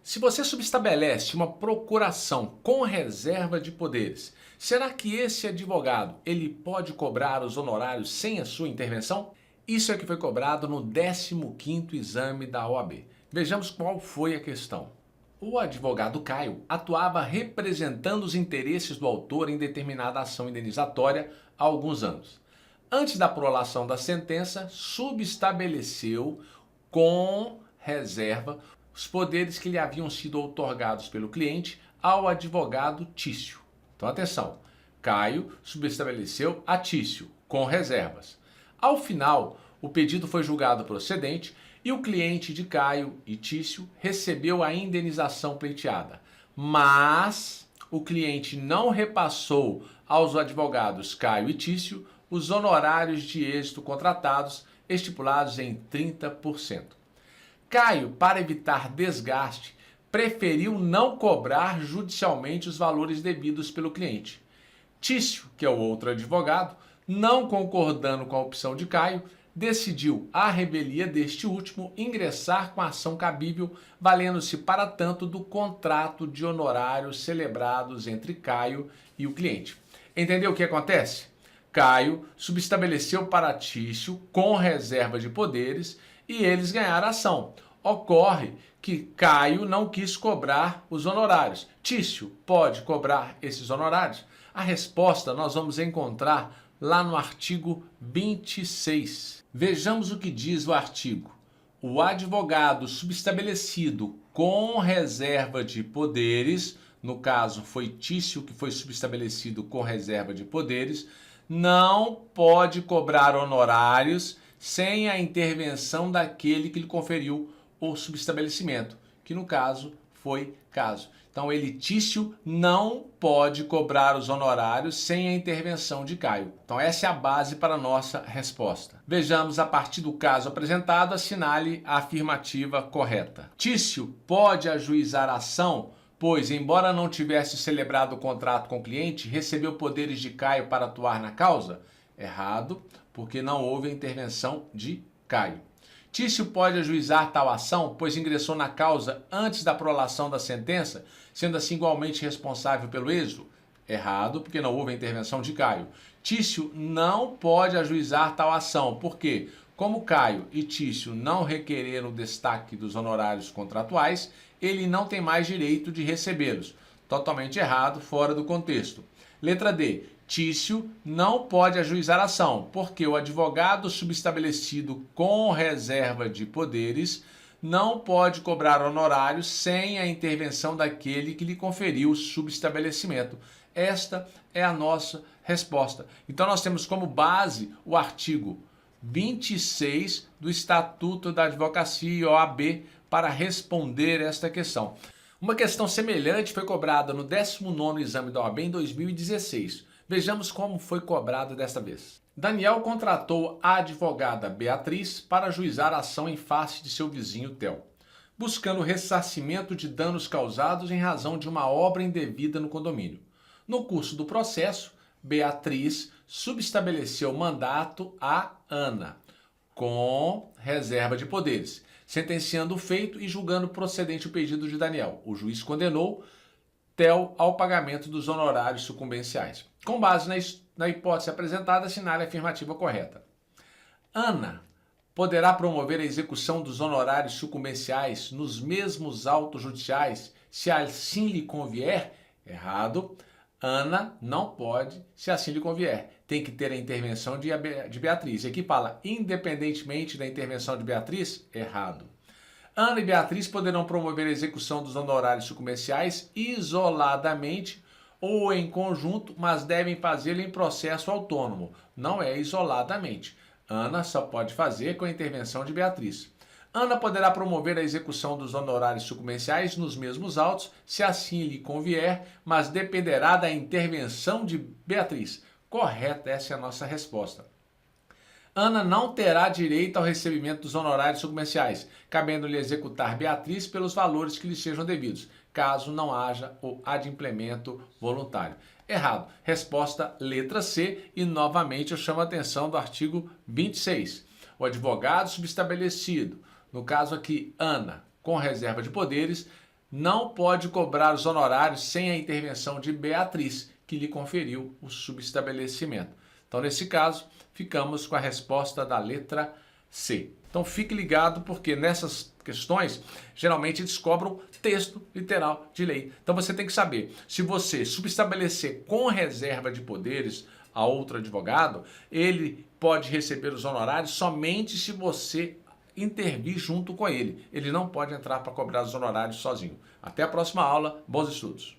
Se você subestabelece uma procuração com reserva de poderes, será que esse advogado ele pode cobrar os honorários sem a sua intervenção? Isso é o que foi cobrado no 15º exame da OAB. Vejamos qual foi a questão. O advogado Caio atuava representando os interesses do autor em determinada ação indenizatória há alguns anos. Antes da prolação da sentença, subestabeleceu com reserva os poderes que lhe haviam sido outorgados pelo cliente ao advogado Tício. Então atenção, Caio subestabeleceu a Tício com reservas. Ao final, o pedido foi julgado procedente e o cliente de Caio e Tício recebeu a indenização pleiteada. Mas o cliente não repassou aos advogados Caio e Tício os honorários de êxito contratados, estipulados em 30%. Caio, para evitar desgaste, preferiu não cobrar judicialmente os valores devidos pelo cliente. Tício, que é o outro advogado, não concordando com a opção de Caio, decidiu, à revelia deste último, ingressar com a ação cabível, valendo-se para tanto do contrato de honorários celebrados entre Caio e o cliente. Entendeu o que acontece? Caio subestabeleceu para Tício com reserva de poderes e eles ganharam a ação. Ocorre que Caio não quis cobrar os honorários. Tício pode cobrar esses honorários? A resposta nós vamos encontrar lá no artigo 26. Vejamos o que diz o artigo. O advogado subestabelecido com reserva de poderes, no caso foi Tício que foi subestabelecido com reserva de poderes, não pode cobrar honorários sem a intervenção daquele que lhe conferiu o subestabelecimento, que no caso foi Caio. Então ele, Tício, não pode cobrar os honorários sem a intervenção de Caio. Então essa é a base para a nossa resposta. Vejamos a partir do caso apresentado, assinale a afirmativa correta. Tício pode ajuizar a ação, pois, embora não tivesse celebrado o contrato com o cliente, recebeu poderes de Caio para atuar na causa? Errado, porque não houve a intervenção de Caio. Tício pode ajuizar tal ação, pois ingressou na causa antes da prolação da sentença, sendo assim igualmente responsável pelo êxito? Errado, porque não houve a intervenção de Caio. Tício não pode ajuizar tal ação, porque, como Caio e Tício não requereram o destaque dos honorários contratuais, ele não tem mais direito de recebê-los. Totalmente errado, fora do contexto. Letra D. Tício não pode ajuizar a ação, porque o advogado subestabelecido com reserva de poderes não pode cobrar honorários sem a intervenção daquele que lhe conferiu o subestabelecimento. Esta é a nossa resposta. Então nós temos como base o artigo 26 do Estatuto da Advocacia e OAB para responder esta questão. Uma questão semelhante foi cobrada no 19º exame da OAB em 2016. Vejamos como foi cobrado desta vez. Daniel contratou a advogada Beatriz para ajuizar a ação em face de seu vizinho Theo, buscando ressarcimento de danos causados em razão de uma obra indevida no condomínio. No curso do processo, Beatriz subestabeleceu mandato a Ana, com reserva de poderes, sentenciando o feito e julgando procedente o pedido de Daniel. O juiz condenou Theo ao pagamento dos honorários sucumbenciais. Com base na hipótese apresentada, assinale a afirmativa correta. Ana poderá promover a execução dos honorários sucumbenciais nos mesmos autos judiciais, se assim lhe convier? Errado. Ana não pode, se assim lhe convier. Tem que ter a intervenção de Beatriz. E aqui fala, independentemente da intervenção de Beatriz? Errado. Ana e Beatriz poderão promover a execução dos honorários sucumbenciais isoladamente ou em conjunto, mas devem fazê-lo em processo autônomo. Não é isoladamente. Ana só pode fazer com a intervenção de Beatriz. Ana poderá promover a execução dos honorários sucumbenciais nos mesmos autos, se assim lhe convier, mas dependerá da intervenção de Beatriz. Correta, essa é a nossa resposta. Ana não terá direito ao recebimento dos honorários sucumbenciais, cabendo-lhe executar Beatriz pelos valores que lhe sejam devidos, caso não haja o adimplemento voluntário. Errado. Resposta letra C e novamente eu chamo a atenção do artigo 26. O advogado subestabelecido, no caso aqui Ana, com reserva de poderes, não pode cobrar os honorários sem a intervenção de Beatriz, que lhe conferiu o subestabelecimento. Então, nesse caso, ficamos com a resposta da letra C. Então, fique ligado porque nessas questões, geralmente eles cobram texto literal de lei. Então, você tem que saber, se você subestabelecer com reserva de poderes a outro advogado, ele pode receber os honorários somente se você intervir junto com ele. Ele não pode entrar para cobrar os honorários sozinho. Até a próxima aula. Bons estudos.